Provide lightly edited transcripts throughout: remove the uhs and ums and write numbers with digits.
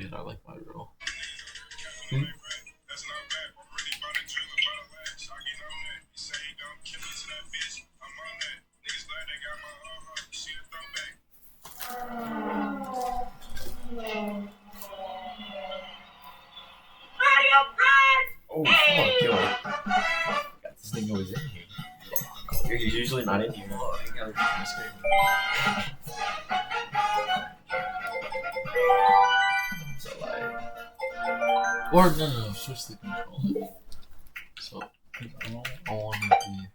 Dude, I like my girl. Oh, fuck, yo. Got this thing always in here. You're usually not in here. I gotta be scared. So, like... Or, no, switch the controller. So, I want to be...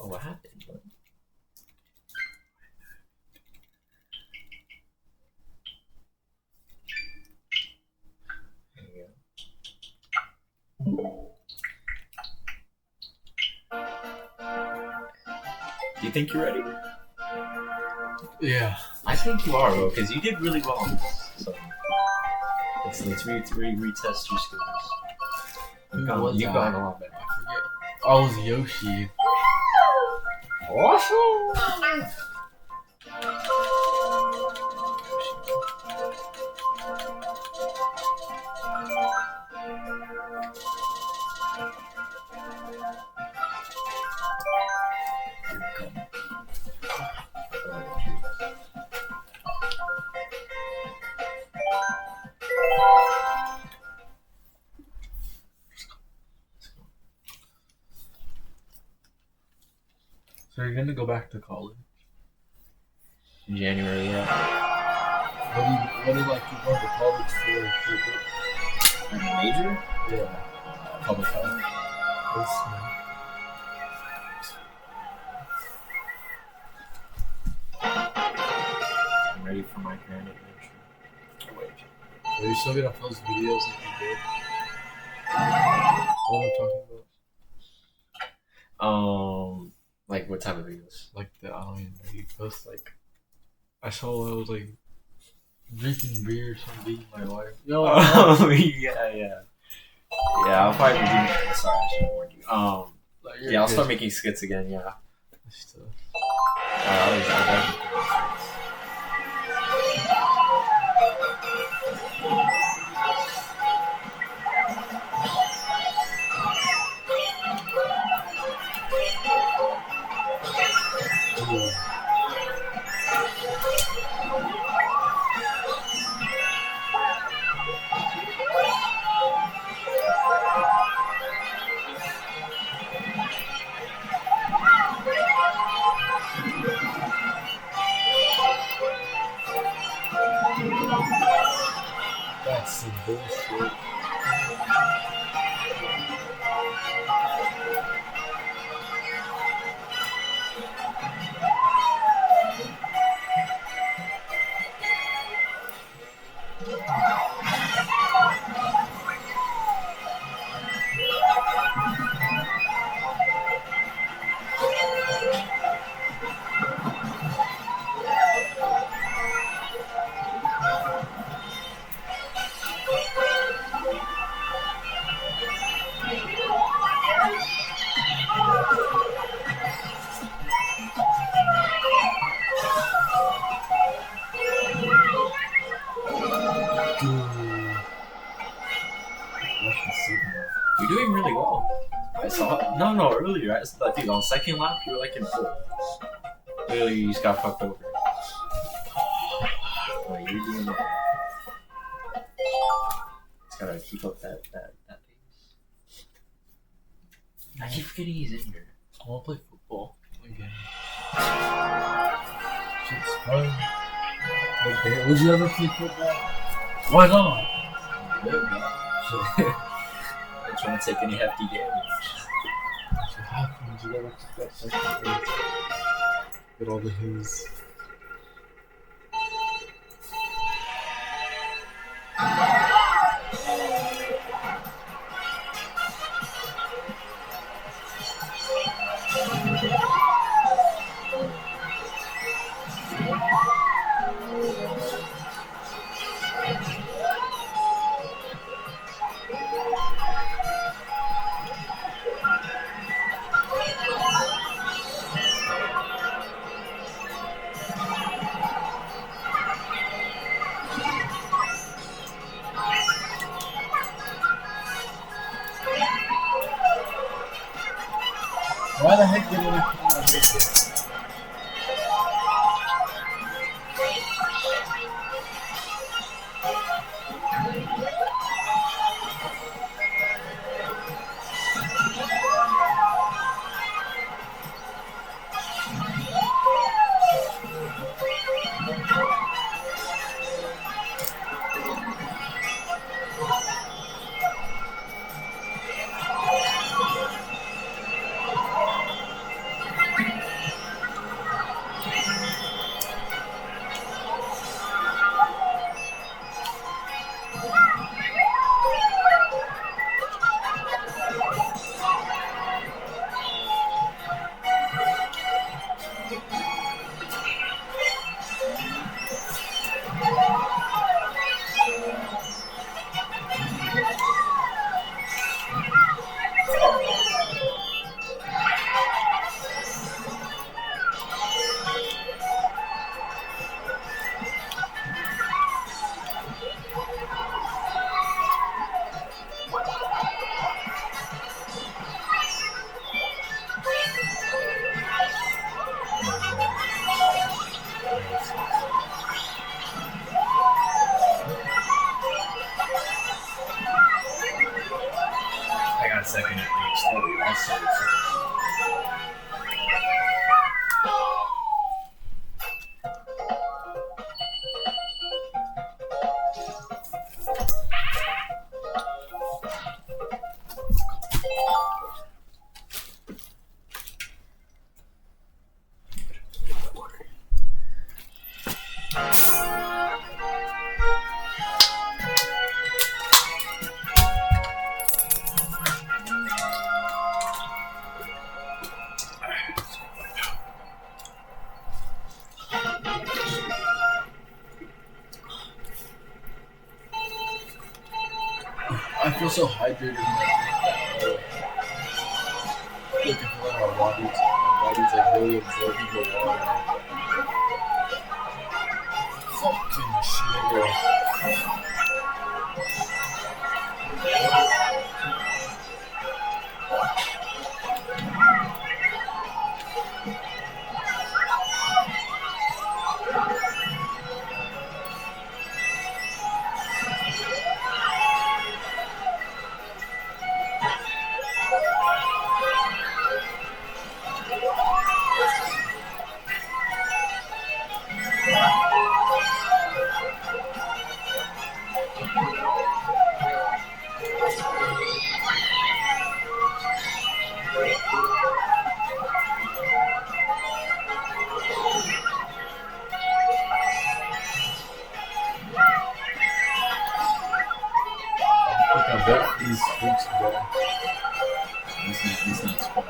Oh, what happened? There you go. Do you think you're ready? Yeah. I think you are, bro, because you did really well on this. So, let's retest your skills. You've gone a lot better. I forget. Oh, it was Yoshi. Awesome! So you're gonna go back to college? In January, yeah. What do you like to go to college for? Major? Yeah. Public health. I'm ready for my grand adventure. Oh, wait. Are you still gonna post videos like you did? What am I talking about? Like what type of videos? Like I don't even know. You post like, I saw I was like drinking beer, some beating my wife. Yo, Oh, yeah. Yeah, I'll probably do. Sorry, I should have warned you. like, Yeah, I'll start making skits again. Yeah. Still. That's some bullshit. You're doing really well. I saw. No, earlier. I think on second lap you were like in fourth. Literally, you just got fucked over. Oh, you're doing well. Just gotta keep up that pace. I keep forgetting he's in here. I want to play football again. Shit's fun. Okay. Would you ever play football? Why not? I'm trying to take any hefty damage. So how come you ever keep that second? Get all the hills. Why the heck didn't I come on this? I got second at least. Oh, that's so I feel so hydrated when I drink that. Looking for like my body's like really absorbing the water. Fucking sugar. I bet these drinks, bro. This next one.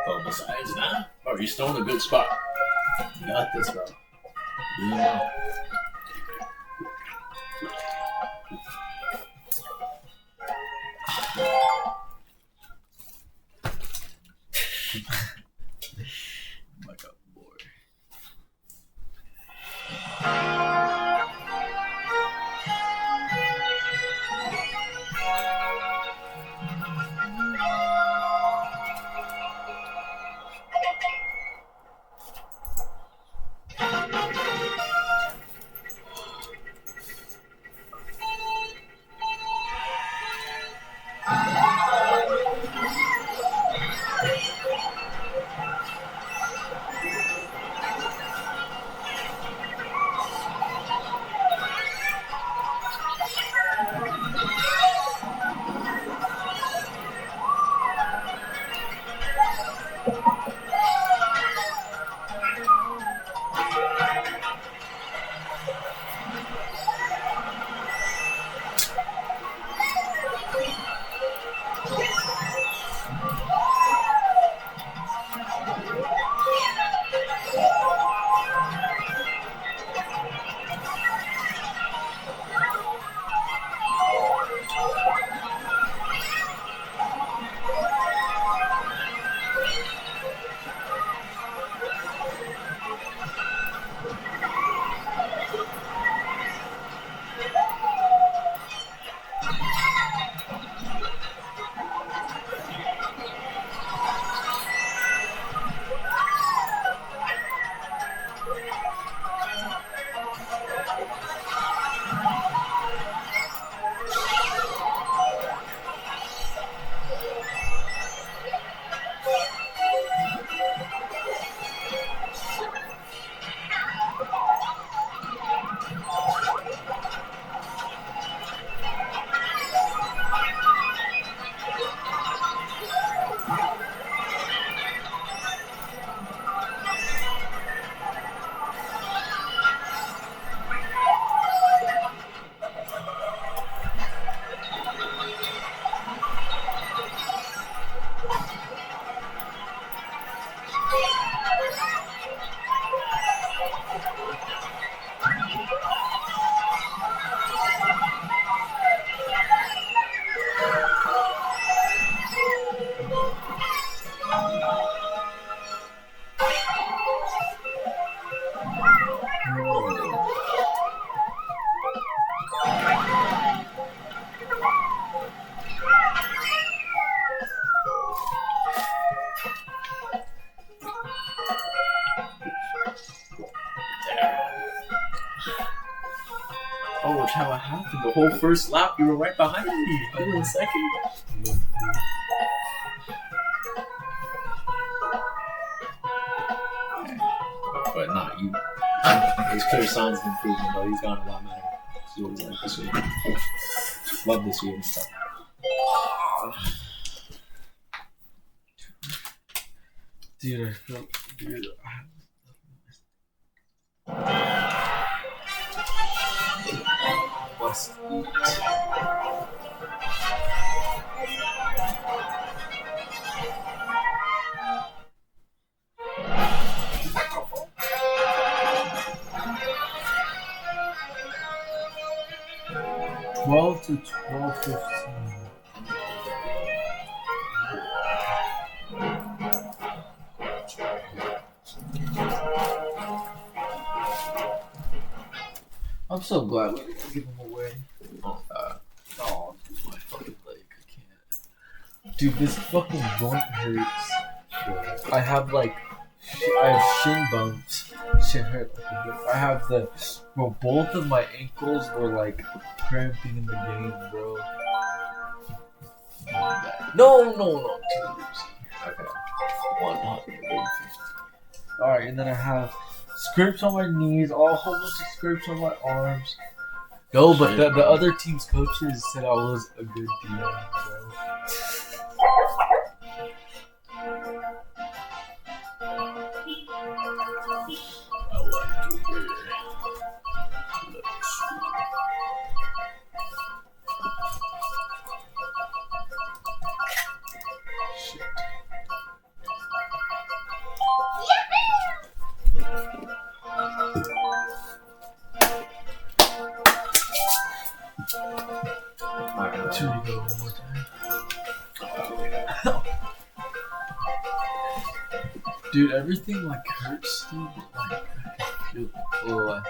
Oh, besides that, oh, you're still in a good spot. You got this, bro. Yeah. My God, boy. whole first lap, you were right behind me. I was in second. But not you. There's clear signs of improvement, though. He's gotten a lot better. He's always like this year. Love this year and stuff. Dude, I feel. Dude. Let's eat. $12 to $12.15. I'm so glad we didn't give them away. Oh, Dude, my fucking leg. I can't. Dude, this fucking joint hurts. I have shin bumps. Shit hurt like a bit. I have bro, both of my ankles were like cramping in the game, bro. No. okay. 150. Alright, and then I have scrapes on my knees, a whole bunch of scrapes on my arms. No, but the other team's coaches said I was a good DM, bro. I like to wear. Shit. Should we go one more time? Dude, everything like hurts still, but like I can feel it a little less.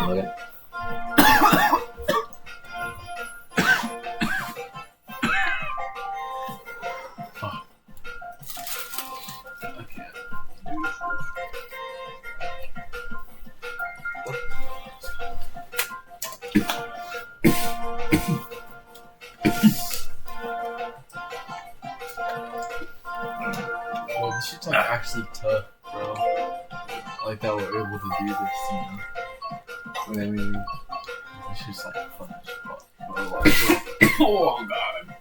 Okay. Bro, this shit's like actually tough, bro. Like that we're able to do this, you know? What I mean, This shit's like fun as fuck, bro. Like, oh god.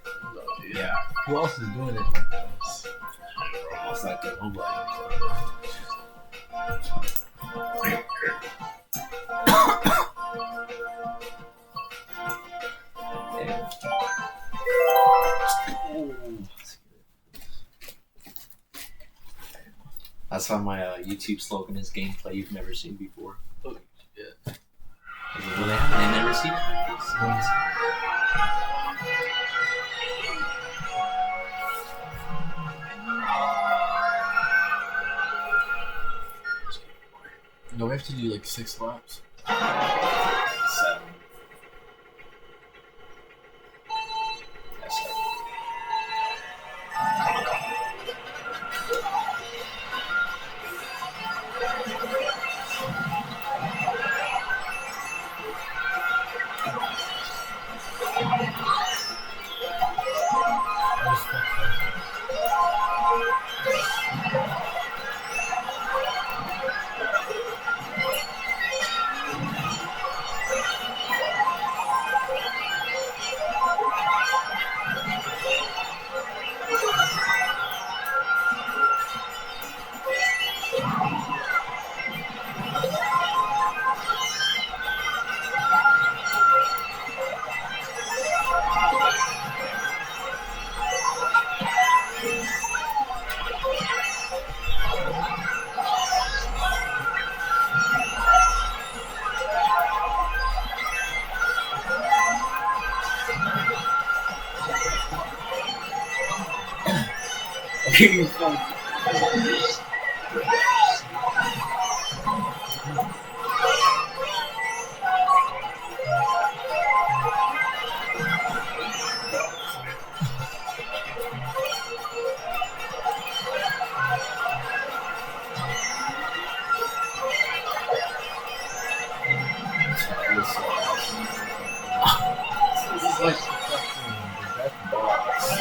Yeah. who else is doing it like this? What's that good? That's why my YouTube slogan is gameplay you've never seen before. Oh, yeah. Well, they haven't never seen it like this. No, we have to do like 6 laps. 7. Yes, 7. This is like fucking death box.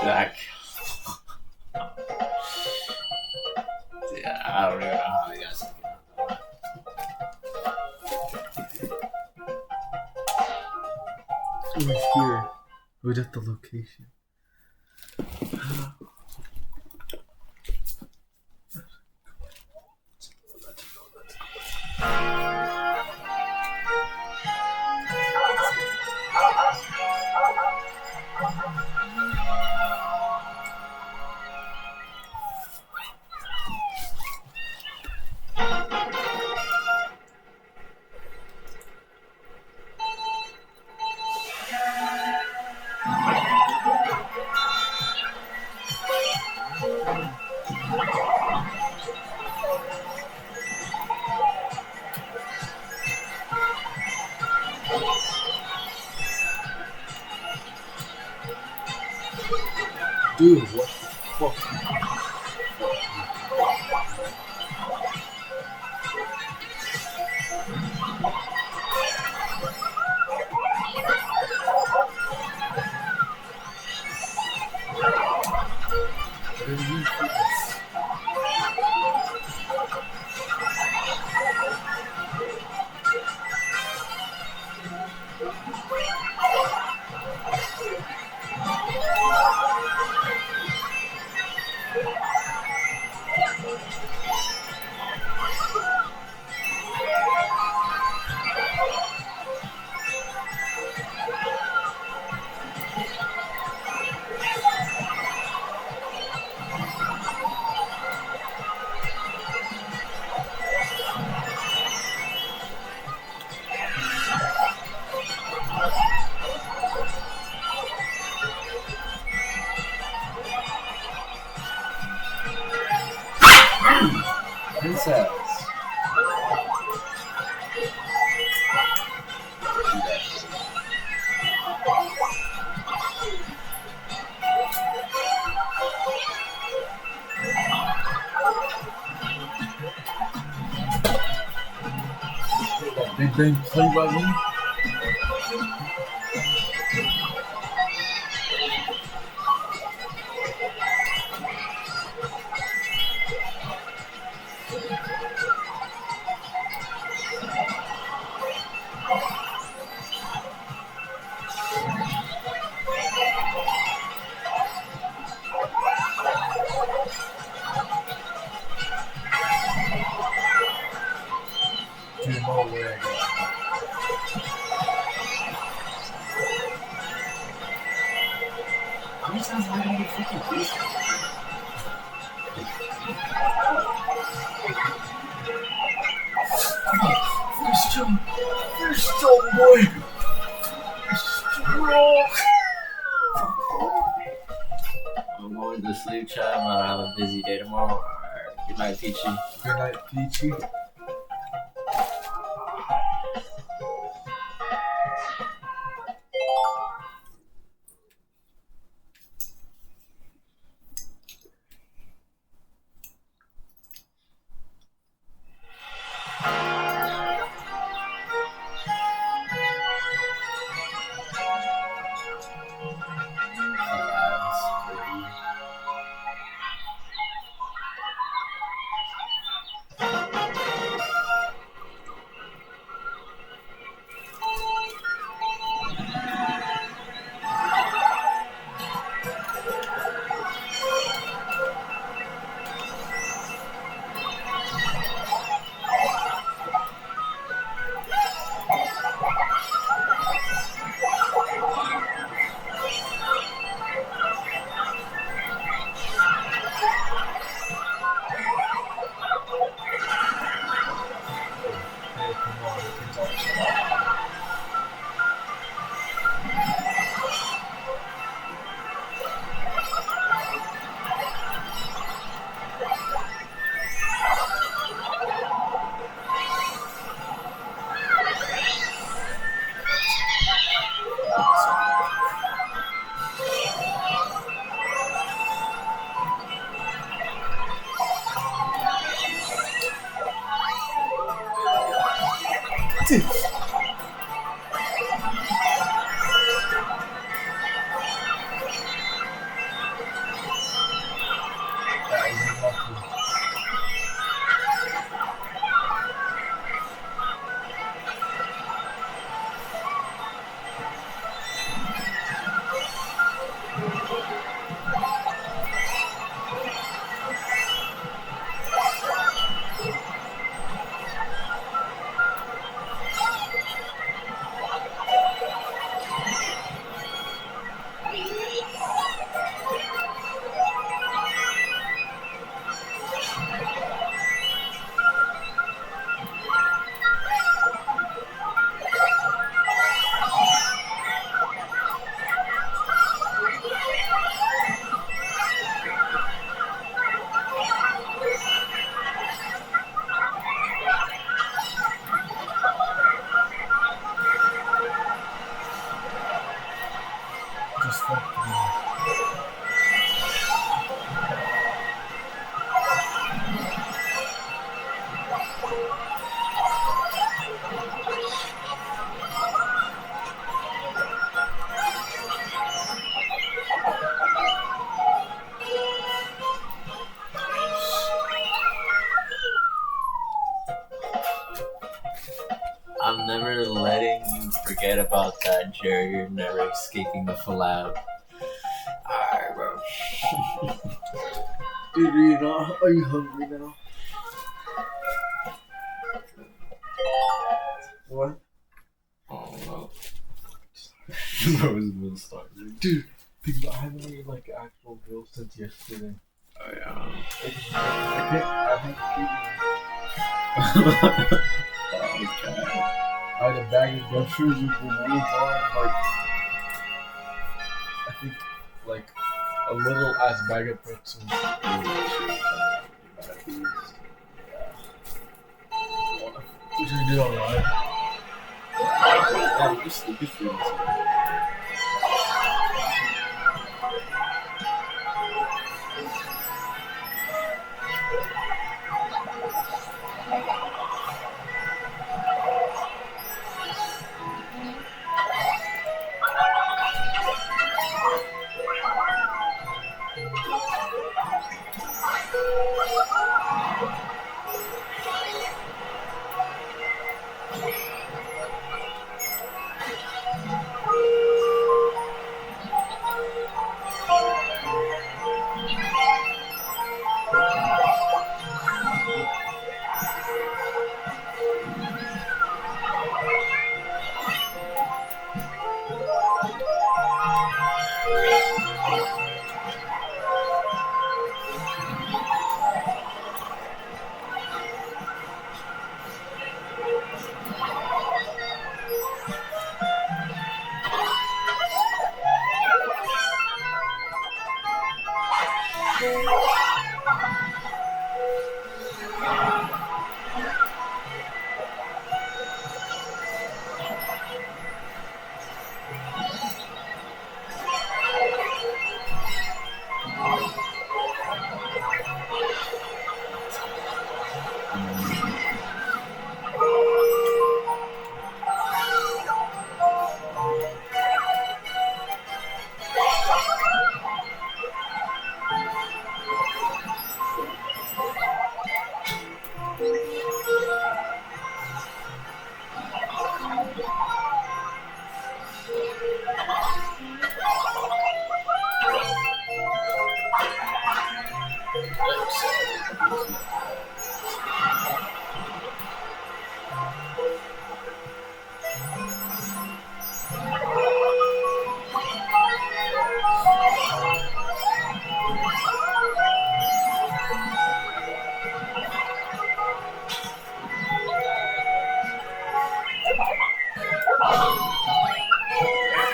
Back. Yeah, I don't even know how I got something. Who's here? Who's at the location? Dude, what the fuck? What did you do? Princess. Big Bang play by me? Do you know where I go? How many times am I gonna get freaking beat? First jump, boy! I'm going to sleep, chat. I'm gonna have a busy day tomorrow. Alright, good night, Peachy. Good night, Peachy. Just fuck me. I'm never letting you forget about that, Jerry. You're never escaping the collab. Alright, bro. Dude, are you hungry now? What? Oh no. Bro is meal starving. Dude, I haven't eaten like actual meal since yesterday. Oh yeah. I haven't eaten. Okay. I had a bag of groceries with granola bar, like I think like a little ass bag of pretzels. Which I did alright. Yeah, just food.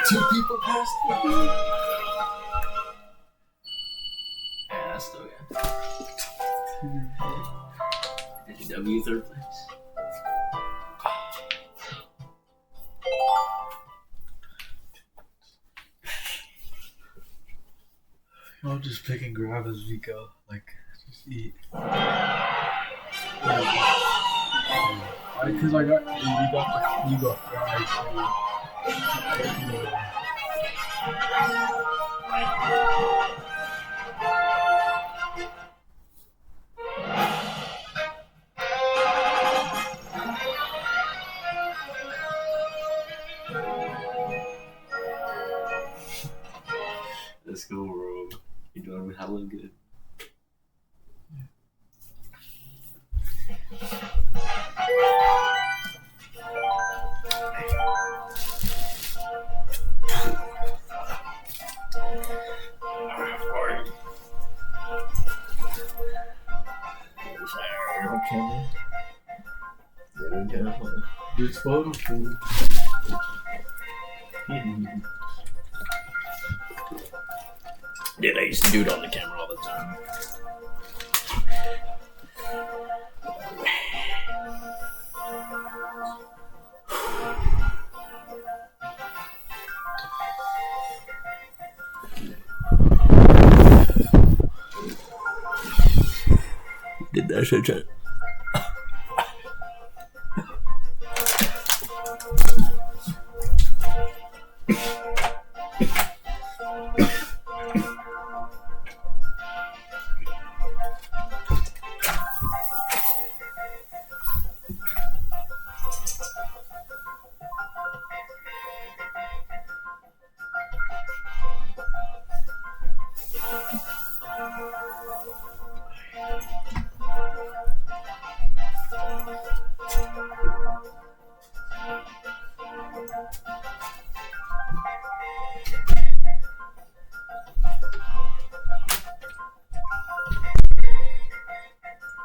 Two people passed me. Yeah, that's still good. Did you W third place? I'll just pick and grab as we go. Like, just eat. I Because I got you got fries. Let's go, bro. You're doing hella good. Okay. Yeah, It's photo food. Dude, I used to do it on the camera all the time. Did that shit.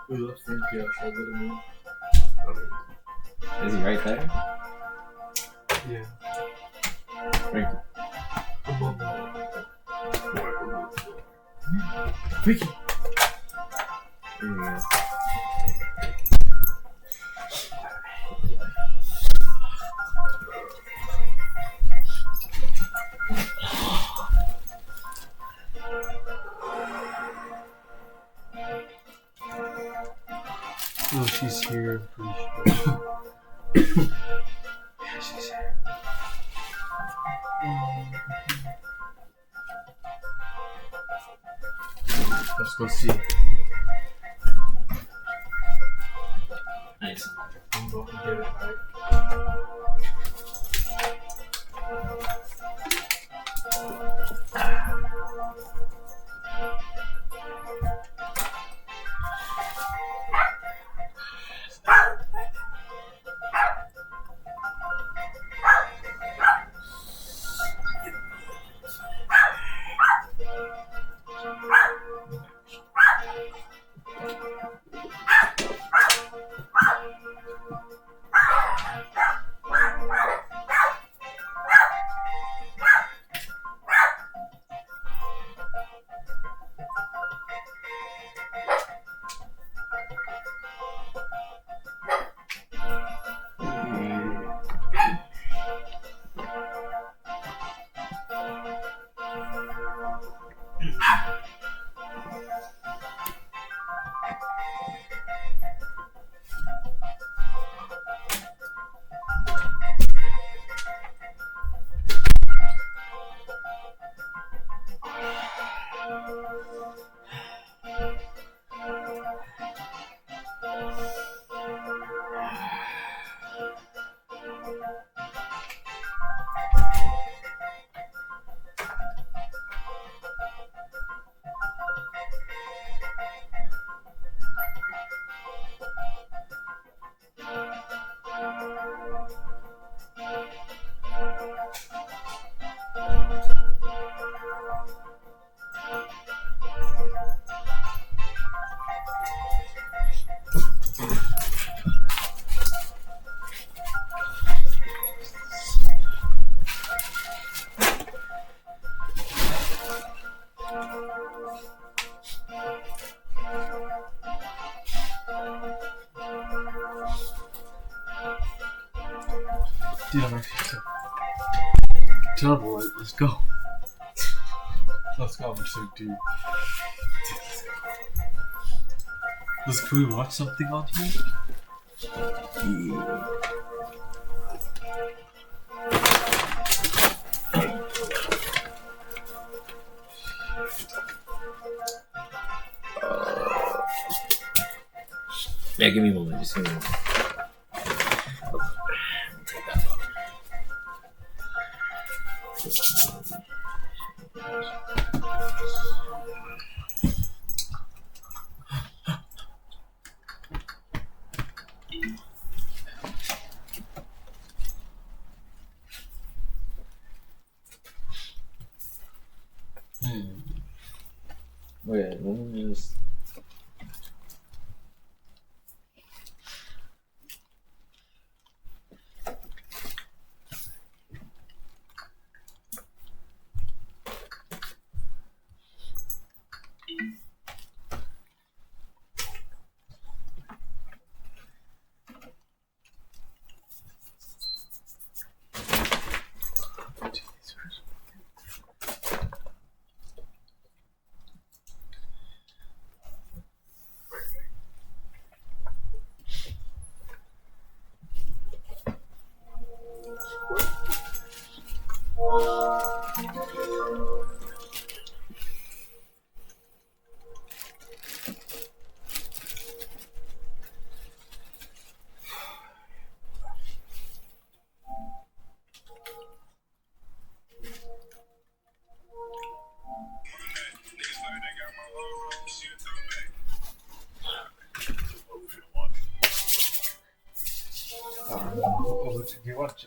We left Frankie outside with him. Is he right there? Yeah. Frankie. Frankie! There you go. Oh, she's here, I'm pretty sure. Yeah, she's here. Let's go see. Nice. I'm going to get it right. Dude, I'm actually so... Dude, I'm late. Let's go. Let's go. I'm so deep. Can we watch something on here? Yeah, give me a moment. Just give me a moment. Wait, let me just.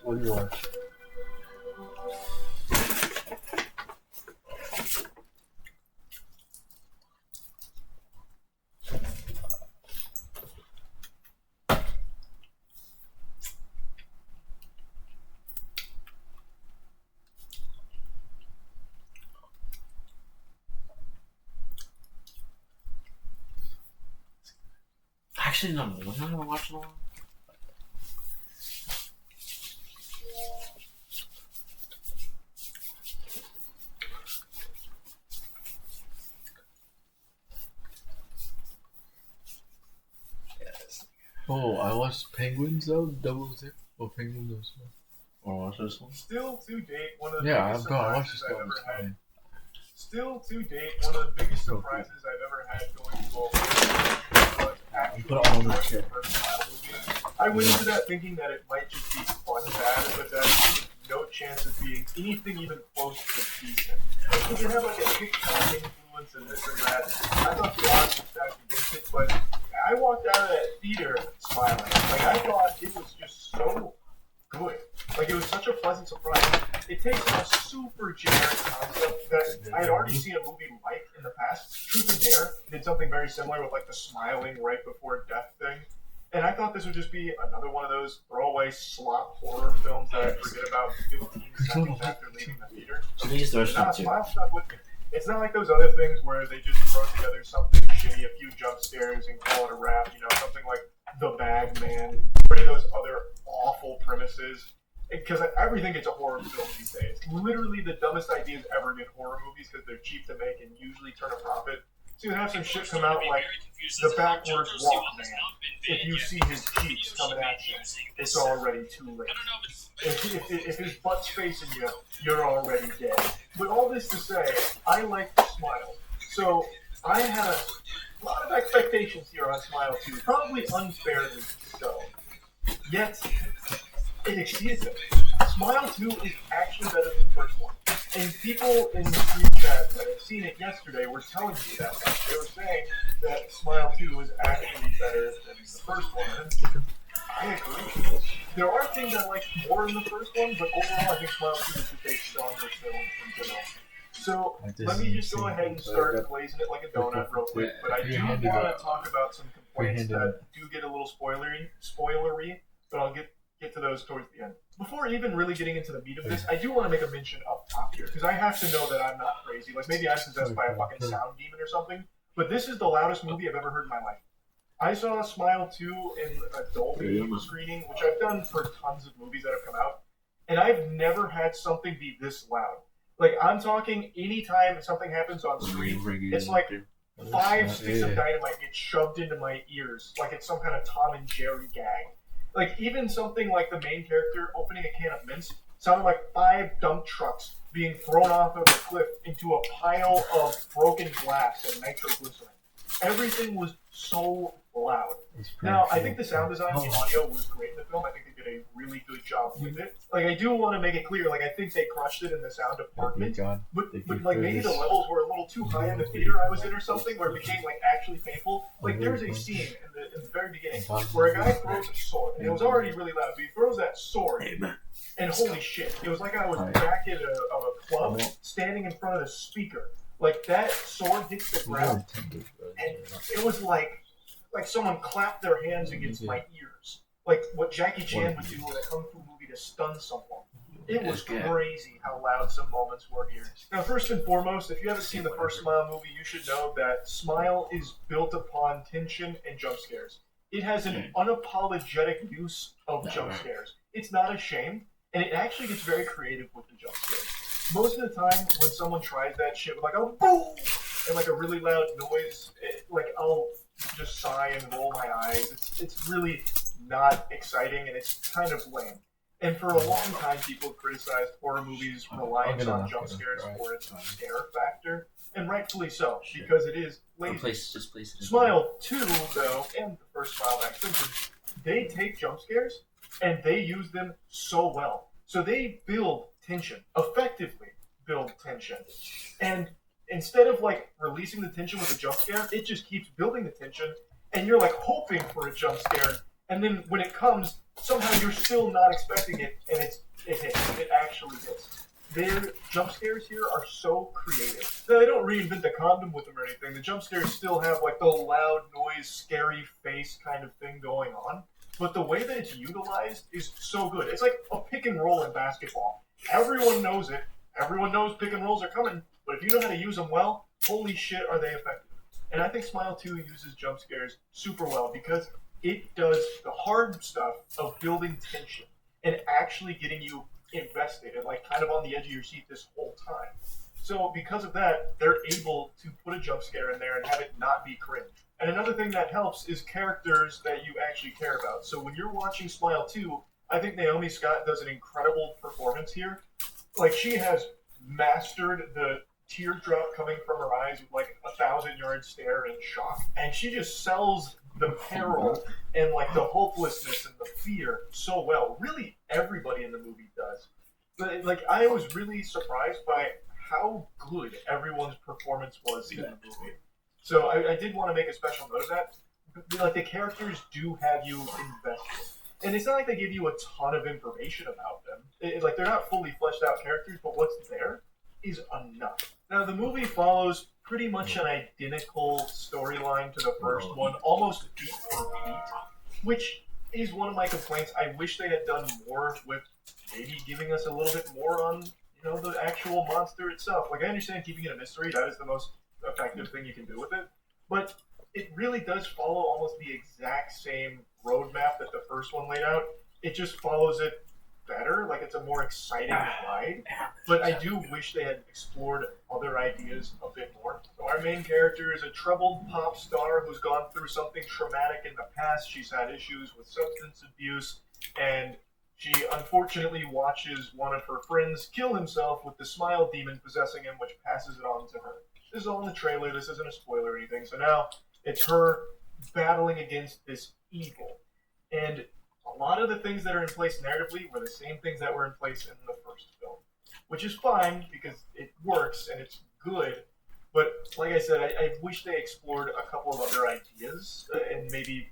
What do you watch? Actually, no. I'm not gonna watch it all. Oh, I watched Penguins though. Double zip. Oh, Penguins as well. Wanna watch this one? Still to date, one of the Yeah, biggest I watched this surprises I've guy. ever had. Still to date, one of the biggest So cool. surprises I've ever had going to a movie was actually put it on the enjoying chair. the first Smile movie. I went into that thinking that it might just be fun bad, but that had no chance of being anything even close to decent. Because it had like a TikTok influence and this and that. I thought the odds were stacked against it, but I walked out of that theater smiling. Like I thought it was just so good. Like it was such a pleasant surprise. It takes a super generic concept that I had already seen a movie like in the past. Truth or Dare did something very similar with like the smiling right before death thing. And I thought this would just be another one of those throwaway slop horror films that I forget about 15 seconds after leaving the theater. Please, there's Nah, not two. Smile stuck with me. It's not like those other things where they just throw together something shitty, a few jump scares, and call it a wrap. You know, something like The Bag Man, or any of those other awful premises. Because I everything gets a horror film these days. Literally the dumbest ideas ever get horror movies because they're cheap to make and usually turn a profit. So you have some shit come out like the backwards walk man. If you see his cheeks coming at you, it's already too late. If his butt's facing you, you're already dead. But all this to say, I like to smile. So I had a lot of expectations here on Smile 2, probably unfairly so. Yet, it exceeds them. Smile 2 is actually better than the first one. And people in the group chat that had seen it yesterday were telling me that much. They were saying that Smile 2 was actually better than the first one. And I agree. There are things I like more in the first one, but overall I think Smile 2 is just a stronger film in general. So let me just go ahead and start glazing it like a donut real quick. But I do want to talk about some complaints that do get a little spoilery, but I'll get to those towards the end. Before even really getting into the meat of this, I do want to make a mention up top here, because I have to know that I'm not crazy. Like, maybe I'm possessed by a fucking sound demon or something, but this is the loudest movie I've ever heard in my life. I saw Smile 2 in a Dolby screening, which I've done for tons of movies that have come out, and I've never had something be this loud. Like, I'm talking anytime something happens on screen, it's like 5 sticks of dynamite get shoved into my ears like it's some kind of Tom and Jerry gag. Like, even something like the main character opening a can of mints sounded like 5 dump trucks being thrown off of a cliff into a pile of broken glass and nitroglycerin. Everything was so loud. Now, I think the sound design and the audio was great in the film. I think they did a really good job with it. Like, I do want to make it clear, like, I think they crushed it in the sound department. But like, maybe the levels were a little too high in the theater I was in or something, where it became, like, actually painful. Like, there's a scene in the very beginning where a guy throws a sword, and it was already really loud, but he throws that sword, and holy shit, it was like I was back at a club, standing in front of the speaker. Like, that sword hits the ground, and it was like someone clapped their hands against my ears. Like what Jackie Chan would do in a kung fu movie to stun someone. It was crazy how loud some moments were here. Now, first and foremost, if you haven't seen the first Smile movie, you should know that Smile is built upon tension and jump scares. It has an unapologetic use of jump scares. It's not a shame, and it actually gets very creative with the jump scares. Most of the time, when someone tries that shit with like a boom and like a really loud noise, I'll just sigh and roll my eyes. It's really not exciting, and it's kind of lame. And for a long time, people have criticized horror movies' reliance on jump scares for its scare factor, and rightfully so, because it is lazy. Smile 2, though, and the first Smile back Simpson, they take jump scares and they use them so well. So they build tension, effectively build tension. And instead of like releasing the tension with a jump scare, it just keeps building the tension, and you're like hoping for a jump scare, and then when it comes, somehow you're still not expecting it, and it hits. It actually hits. Their jump scares here are so creative. Now, they don't reinvent the condom with them or anything. The jump scares still have like the loud noise, scary face kind of thing going on. But the way that it's utilized is so good. It's like a pick and roll in basketball. Everyone knows it. Everyone knows pick and rolls are coming. But if you know how to use them well, holy shit, are they effective. And I think Smile 2 uses jump scares super well because it does the hard stuff of building tension and actually getting you invested and like kind of on the edge of your seat this whole time. So because of that, they're able to put a jump scare in there and have it not be cringe. And another thing that helps is characters that you actually care about. So when you're watching Smile 2, I think Naomi Scott does an incredible performance here. Like, she has mastered the teardrop coming from her eyes with like 1,000-yard stare and shock. And she just sells the peril and like the hopelessness and the fear so well. Really, everybody in the movie does. But like, I was really surprised by how good everyone's performance was in the movie. So I did want to make a special note of that. Like, the characters do have you invested. And it's not like they give you a ton of information about them. Like, they're not fully fleshed out characters, but what's there is enough. Now, the movie follows pretty much an identical storyline to the first one, almost beat for beat, which is one of my complaints. I wish they had done more with maybe giving us a little bit more on, the actual monster itself. Like, I understand keeping it a mystery. That is the most effective thing you can do with it. But it really does follow almost the exact same roadmap that the first one laid out. It just follows it better. Like, it's a more exciting ride. But I do wish they had explored other ideas a bit more. So our main character is a troubled pop star who's gone through something traumatic in the past. She's had issues with substance abuse, and she unfortunately watches one of her friends kill himself with the smile demon possessing him, which passes it on to her. This is all in the trailer. This isn't a spoiler or anything. So now it's her battling against this evil. And a lot of the things that are in place narratively were the same things that were in place in the first film, which is fine because it works and it's good. But like I said, I wish they explored a couple of other ideas and maybe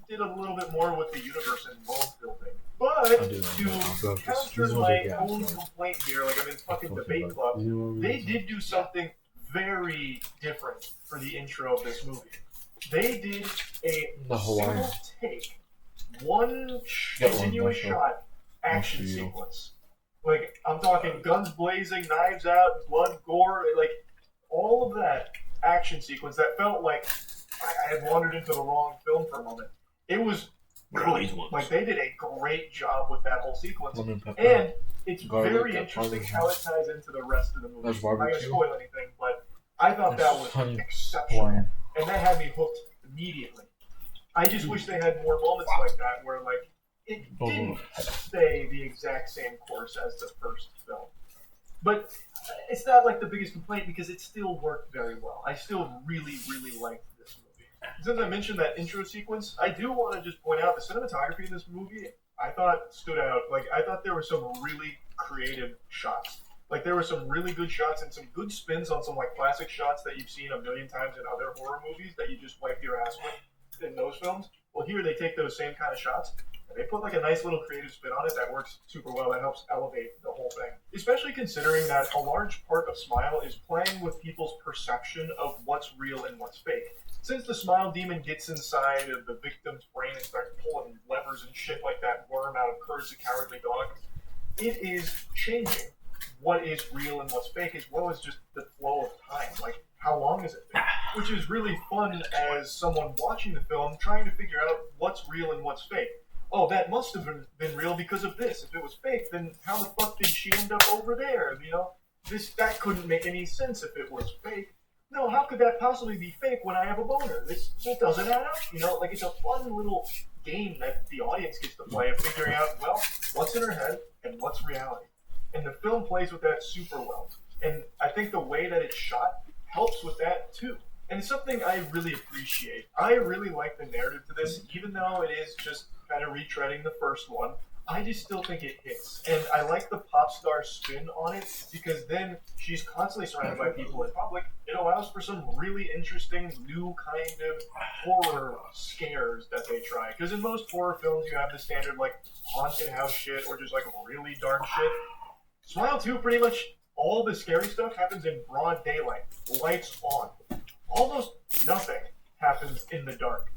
did a little bit more with the universe and world building. But to counter my own complaint here, like I'm in fucking debate club, they did do something very different for the intro of this movie. They did a single take, one continuous shot action sequence. Like, I'm talking guns blazing, knives out, blood, gore, like all of that action sequence that felt like I had wandered into the wrong film for a moment. It was good. Like, they did a great job with that whole sequence. And it's very interesting how it ties into the rest of the movie. I'm not going to spoil anything, but I thought that was exceptional, and that had me hooked immediately. I just wish they had more moments like that where like it didn't stay the exact same course as the first film. But it's not like the biggest complaint because it still worked very well. I still really, really liked this movie. Since I mentioned that intro sequence, I do want to just point out the cinematography in this movie I thought stood out. Like, I thought there were some really creative shots. Like, there were some really good shots and some good spins on some, like, classic shots that you've seen a million times in other horror movies that you just wipe your ass with in those films. Well, here they take those same kind of shots and they put like a nice little creative spin on it that works super well. That helps elevate the whole thing. Especially considering that a large part of Smile is playing with people's perception of what's real and what's fake. Since the Smile demon gets inside of the victim's brain and starts pulling levers and shit like that worm out of Courage the Cowardly Dog, it is changing what is real and what's fake as well as just the flow of time. Like, how long is it been? Which is really fun as someone watching the film trying to figure out what's real and what's fake. Oh, that must have been real because of this. If it was fake, then how the fuck did she end up over there? You know, that couldn't make any sense if it was fake. No, how could that possibly be fake when I have a boner? It doesn't add up. You know, like it's a fun little game that the audience gets to play of figuring out, well, what's in her head and what's reality. And the film plays with that super well. And I think the way that it's shot helps with that too. And it's something I really appreciate. I really like the narrative to this, even though it is just kind of retreading the first one. I just still think it hits. And I like the pop star spin on it because then she's constantly surrounded by people in public. It allows for some really interesting new kind of horror scares that they try. Because in most horror films, you have the standard like haunted house shit or just like really dark shit. Smile 2, pretty much all the scary stuff happens in broad daylight, lights on. Almost nothing happens in the dark.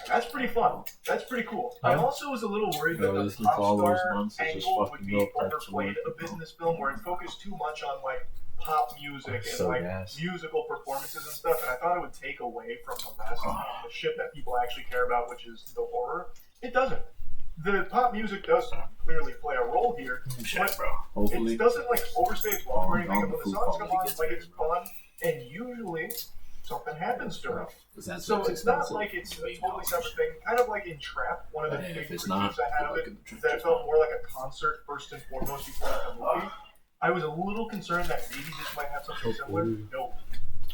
And that's pretty fun. That's pretty cool. I also was a little worried that the pop star angle would be overplayed a bit in this film where it focused too much on like pop music and musical performances and stuff, and I thought it would take away from the rest of the shit that people actually care about, which is the horror. It doesn't. The pop music does clearly play a role here, but it doesn't like overstay its welcome or anything. When the songs come on, like it's fun, and usually something happens to her. So it's not like it's a totally separate thing. Kind of like in Trap, one of the big critiques I had of it, that felt more like a concert first and foremost before the movie. I was a little concerned that maybe this might have something similar. No.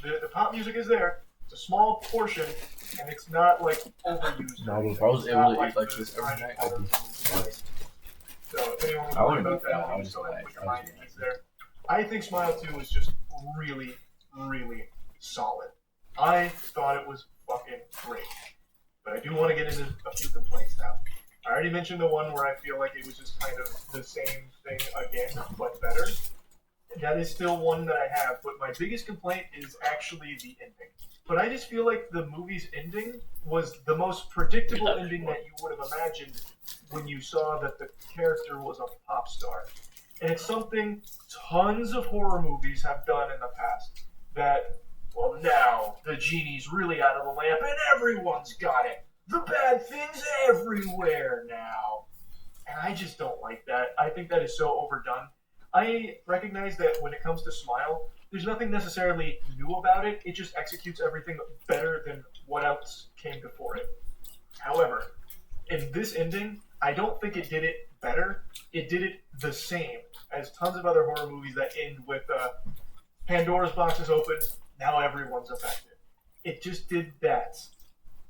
The pop music is there. It's a small portion, and it's not like overused. No, if I was able to eat like this every night, I'd be fine. So if anyone was worried about that, I just go ahead and put your mind at ease there. I think Smile 2 was just really, really solid. I thought it was fucking great. But I do want to get into a few complaints now. I already mentioned the one where I feel like it was just kind of the same thing again, but better. That is still one that I have, but my biggest complaint is actually the ending. But I just feel like the movie's ending was the most predictable ending that you would have imagined when you saw that the character was a pop star. And it's something tons of horror movies have done in the past. That, well, now the genie's really out of the lamp and everyone's got it. The bad thing's everywhere now. And I just don't like that. I think that is so overdone. I recognize that when it comes to Smile, there's nothing necessarily new about it. It just executes everything better than what else came before it. However, in this ending, I don't think it did it better. It did it the same as tons of other horror movies that end with Pandora's box is open, now everyone's affected. It just did that,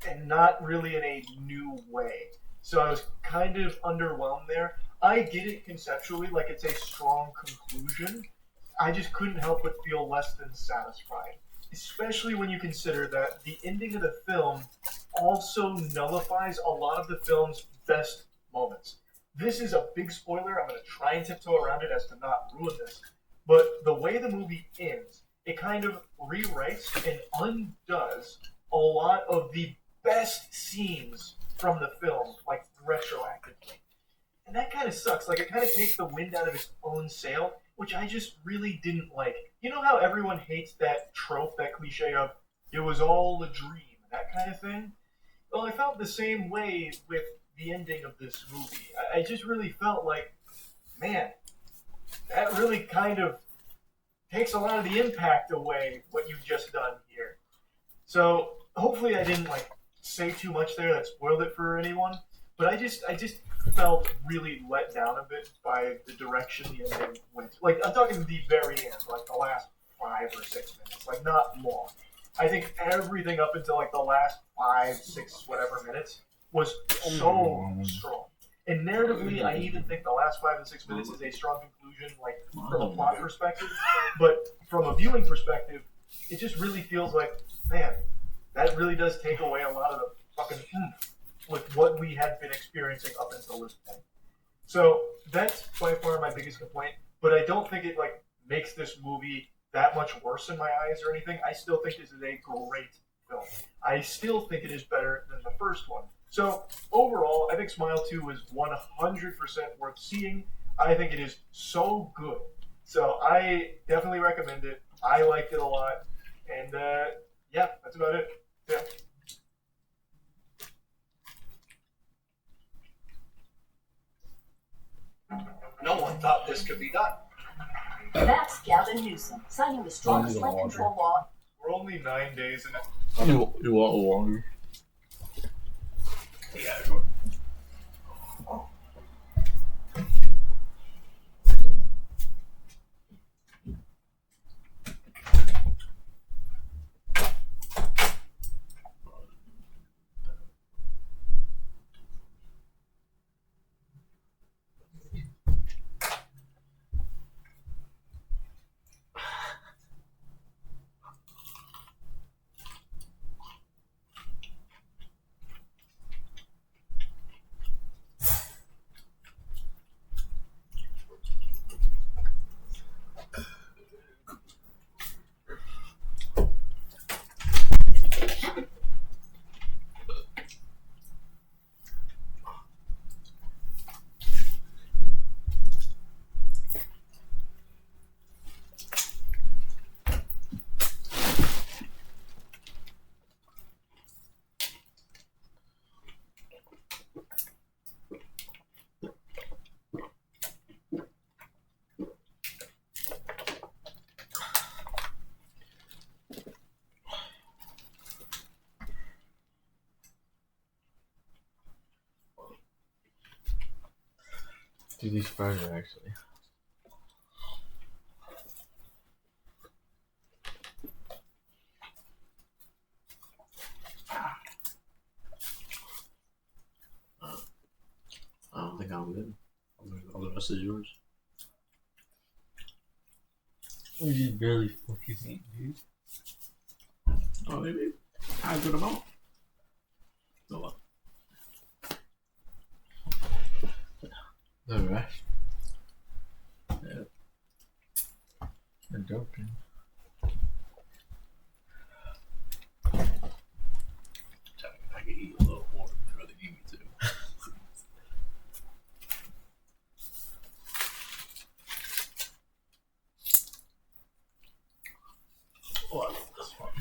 and not really in a new way. So I was kind of underwhelmed there. I get it conceptually, like it's a strong conclusion. I just couldn't help but feel less than satisfied. Especially when you consider that the ending of the film also nullifies a lot of the film's best moments. This is a big spoiler. I'm going to try and tiptoe around it as to not ruin this. But the way the movie ends, it kind of rewrites and undoes a lot of the best scenes from the film, like retroactively. And that kind of sucks. Like, it kind of takes the wind out of its own sail, which I just really didn't like. You know how everyone hates that trope, that cliche of, it was all a dream, that kind of thing? Well, I felt the same way with the ending of this movie. I just really felt like, man, that really kind of takes a lot of the impact away what you've just done here. So hopefully I didn't like say too much there that spoiled it for anyone. But I just felt really let down a bit by the direction the ending went. Like I'm talking the very end, like the last 5 or 6 minutes, like not long. I think everything up until like the last 5, 6, whatever minutes was so strong. And narratively, I even think the last 5 to 6 minutes is a strong conclusion, like from a plot perspective. But from a viewing perspective, it just really feels like, man, that really does take away a lot of the fucking oomph with what we had been experiencing up until this point. So that's by far my biggest complaint. But I don't think it like makes this movie that much worse in my eyes or anything. I still think this is a great film. I still think it is better than the first one. So overall, I think Smile 2 is 100% worth seeing. I think it is so good. So I definitely recommend it. I liked it a lot. And yeah, that's about it. Yeah. No one thought this could be done. That's Gavin Newsom, signing the strongest rent control law. We're only 9 days in. You want longer? Yeah, sure. Dude, these fries are actually. I don't think I'm good. All the rest is yours. We just barely fucking eat, dude. Oh, maybe. I good amount. No what? The rest. Yeah. They're dope, dude. I can eat a little more if you really need me to. Oh, I love this one.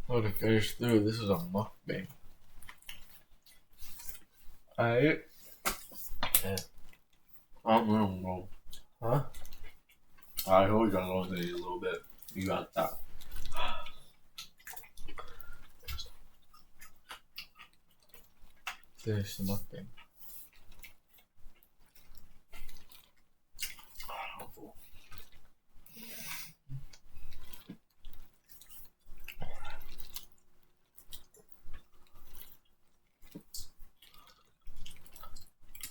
Oh, to finish through, this is a mukbang. Alright. I don't know, bro. Huh? I always got to eat a little bit. You got that. Finish the mukbang.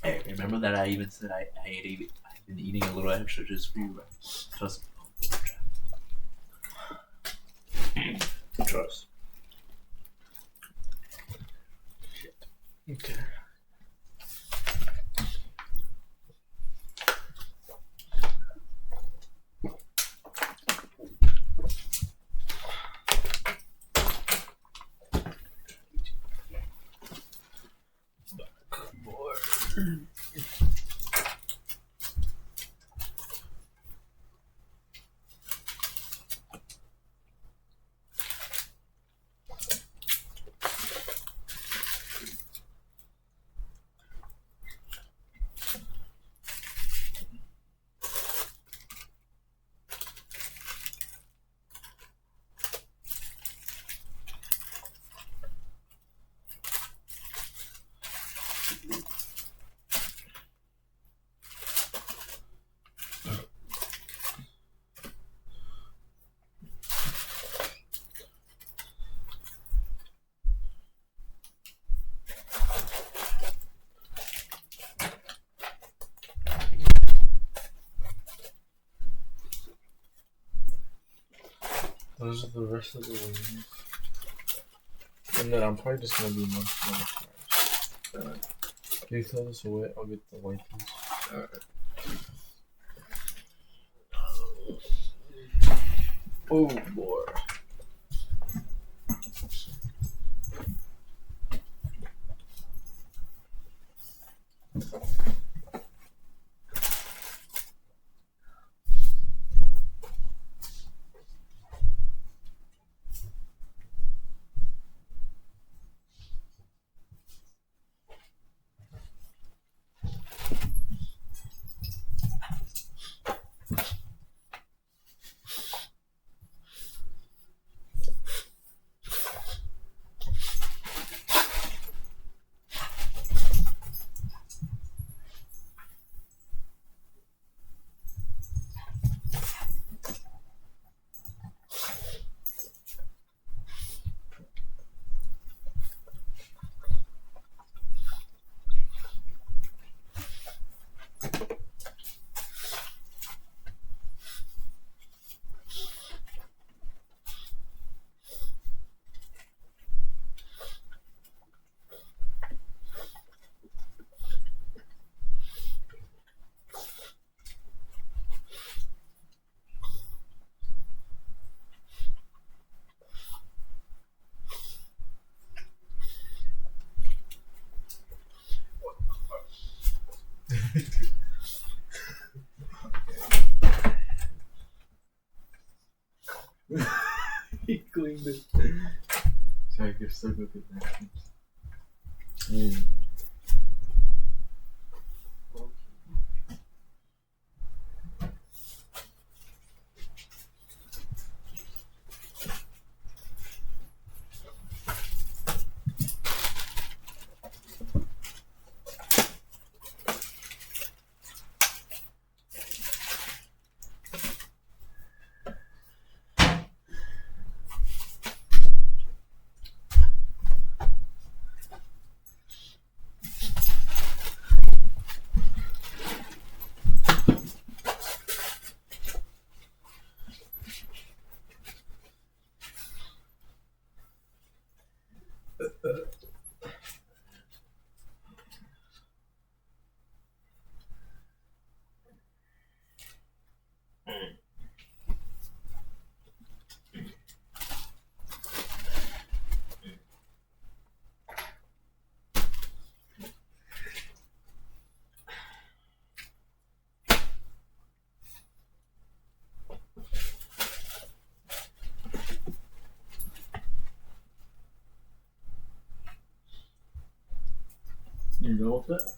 Hey, remember that I even said I've been eating a little extra just for you, right? Trust me. Trust. Okay. Those are the rest of the wings. And then I'm probably just gonna be munching on the fries. Can you throw this away? I'll get the white piece. Oh boy. He cleaned it. Sorry, you're so good at that. You know with that?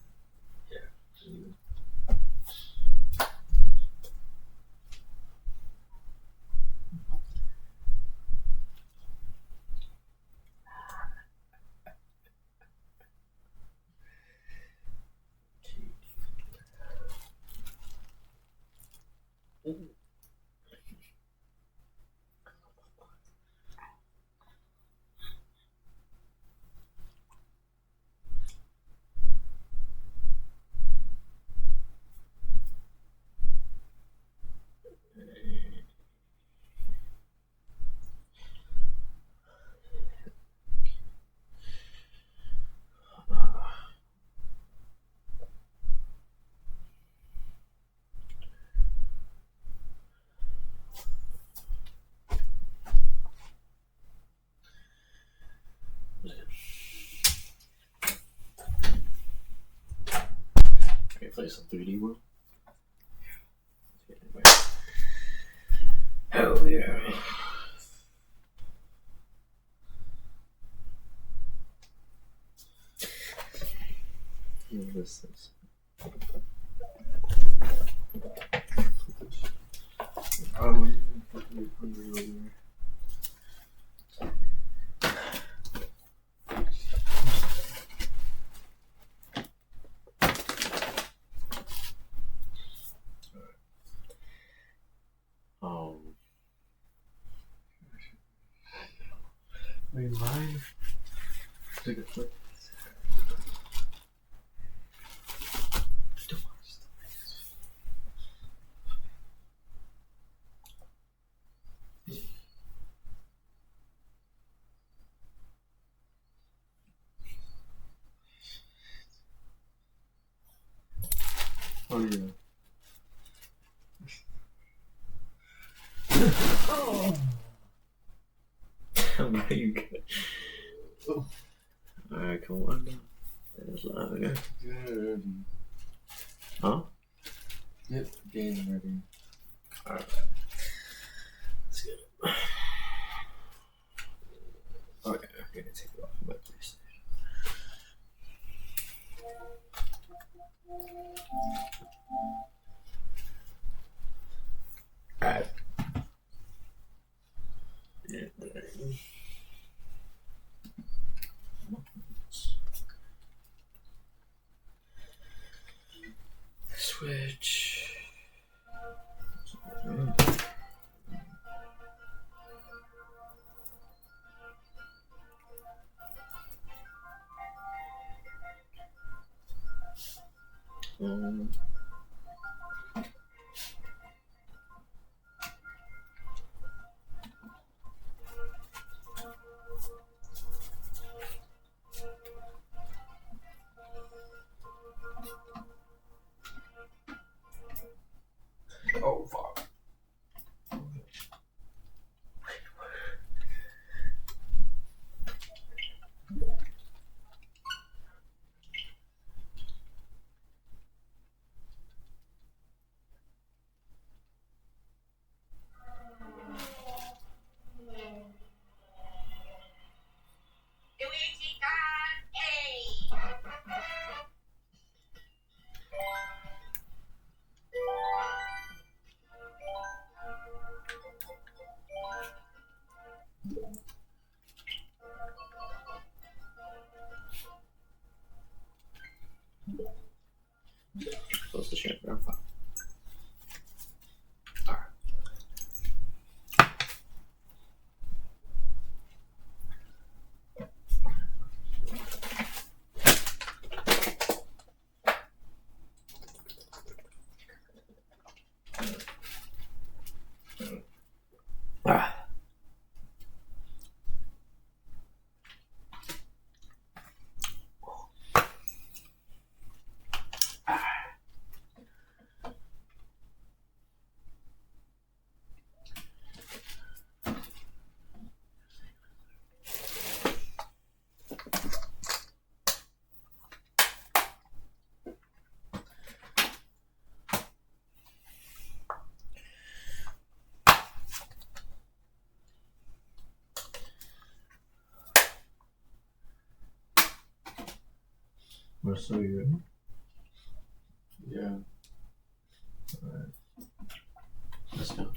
Can you play some 3D World? Hell yeah. This is. Wait, mine. Take a flip. Oh yeah. Tell me how you good. Alright, come on down. That's live again. Good. Huh? Yep, game ready. Alright. Let's get it. Okay, I'm gonna take it off my PlayStation. Alright. Yeah, switch. Oh, fuck. So you. Yeah. Alright. Let's go.